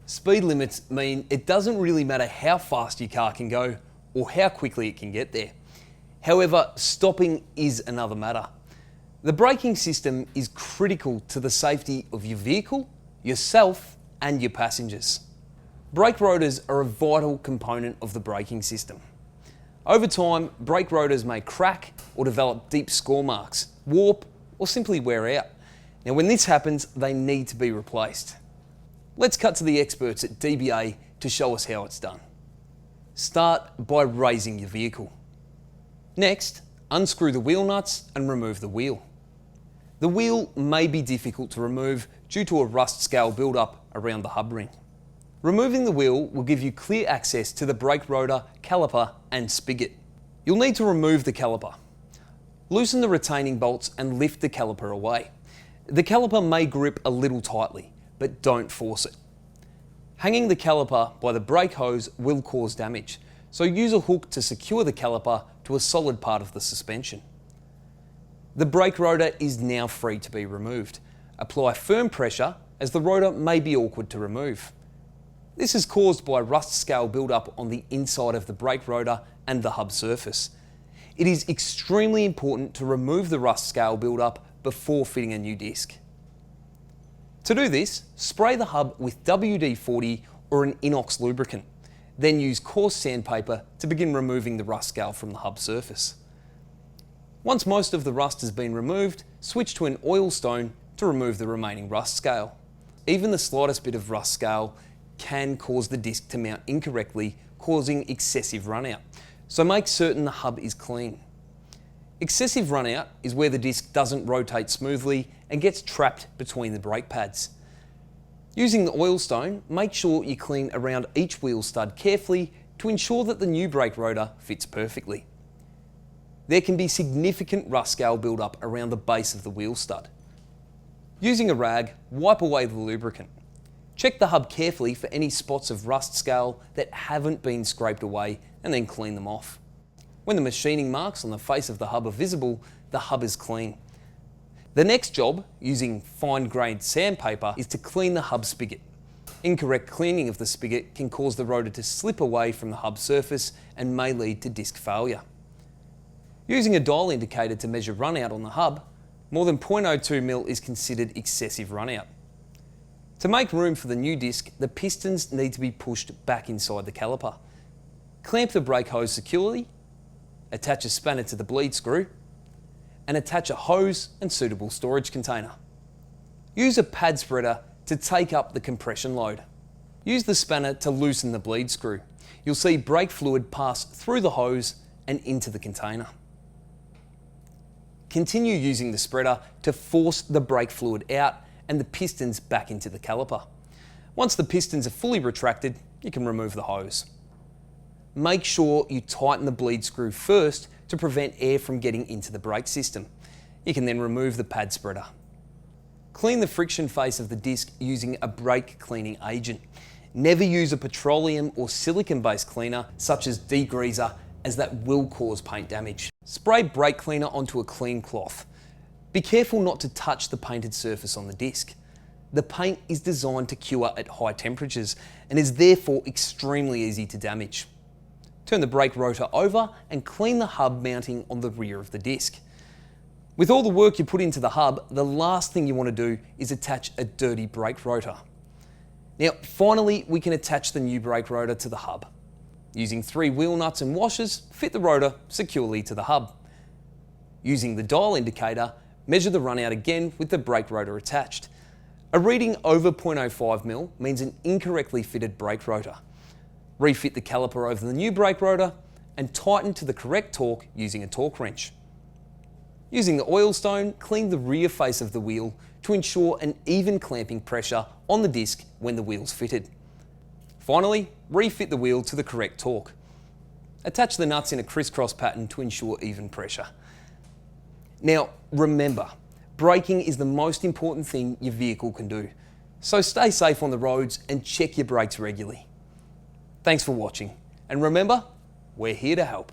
Speed limits mean it doesn't really matter how fast your car can go or how quickly it can get there. However, stopping is another matter. The braking system is critical to the safety of your vehicle, yourself, and your passengers. Brake rotors are a vital component of the braking system. Over time, brake rotors may crack or develop deep score marks, warp, or simply wear out. Now, when this happens, they need to be replaced. Let's cut to the experts at DBA to show us how it's done. Start by raising your vehicle. Next, unscrew the wheel nuts and remove the wheel. The wheel may be difficult to remove due to a rust scale buildup around the hub ring. Removing the wheel will give you clear access to the brake rotor, caliper, and spigot. You'll need to remove the caliper. Loosen the retaining bolts and lift the caliper away. The caliper may grip a little tightly, but don't force it. Hanging the caliper by the brake hose will cause damage, so use a hook to secure the caliper to a solid part of the suspension. The brake rotor is now free to be removed. Apply firm pressure as the rotor may be awkward to remove. This is caused by rust scale buildup on the inside of the brake rotor and the hub surface. It is extremely important to remove the rust scale buildup before fitting a new disc. To do this, spray the hub with WD-40 or an inox lubricant. Then use coarse sandpaper to begin removing the rust scale from the hub surface. Once most of the rust has been removed, switch to an oil stone to remove the remaining rust scale. Even the slightest bit of rust scale can cause the disc to mount incorrectly, causing excessive runout. So make certain the hub is clean. Excessive runout is where the disc doesn't rotate smoothly and gets trapped between the brake pads. Using the oil stone, make sure you clean around each wheel stud carefully to ensure that the new brake rotor fits perfectly. There can be significant rust scale buildup around the base of the wheel stud. Using a rag, wipe away the lubricant. Check the hub carefully for any spots of rust scale that haven't been scraped away and then clean them off. When the machining marks on the face of the hub are visible, the hub is clean. The next job, using fine-grained sandpaper, is to clean the hub spigot. Incorrect cleaning of the spigot can cause the rotor to slip away from the hub surface and may lead to disc failure. Using a dial indicator to measure runout on the hub, more than 0.02 mil is considered excessive runout. To make room for the new disc, the pistons need to be pushed back inside the caliper. Clamp the brake hose securely, attach a spanner to the bleed screw, and attach a hose and suitable storage container. Use a pad spreader to take up the compression load. Use the spanner to loosen the bleed screw. You'll see brake fluid pass through the hose and into the container. Continue using the spreader to force the brake fluid out and the pistons back into the caliper. Once the pistons are fully retracted, you can remove the hose. Make sure you tighten the bleed screw first to prevent air from getting into the brake system. You can then remove the pad spreader. Clean the friction face of the disc using a brake cleaning agent. Never use a petroleum or silicon-based cleaner such as degreaser, as that will cause paint damage. Spray brake cleaner onto a clean cloth. Be careful not to touch the painted surface on the disc. The paint is designed to cure at high temperatures and is therefore extremely easy to damage. Turn the brake rotor over and clean the hub mounting on the rear of the disc. With all the work you put into the hub, the last thing you want to do is attach a dirty brake rotor. Now, finally, we can attach the new brake rotor to the hub. Using 3 wheel nuts and washers, fit the rotor securely to the hub. Using the dial indicator, measure the runout again with the brake rotor attached. A reading over 0.05 mil means an incorrectly fitted brake rotor. Refit the caliper over the new brake rotor and tighten to the correct torque using a torque wrench. Using the oil stone, clean the rear face of the wheel to ensure an even clamping pressure on the disc when the wheel's fitted. Finally, refit the wheel to the correct torque. Attach the nuts in a crisscross pattern to ensure even pressure. Now, remember, braking is the most important thing your vehicle can do, so stay safe on the roads and check your brakes regularly. Thanks for watching, and remember, we're here to help.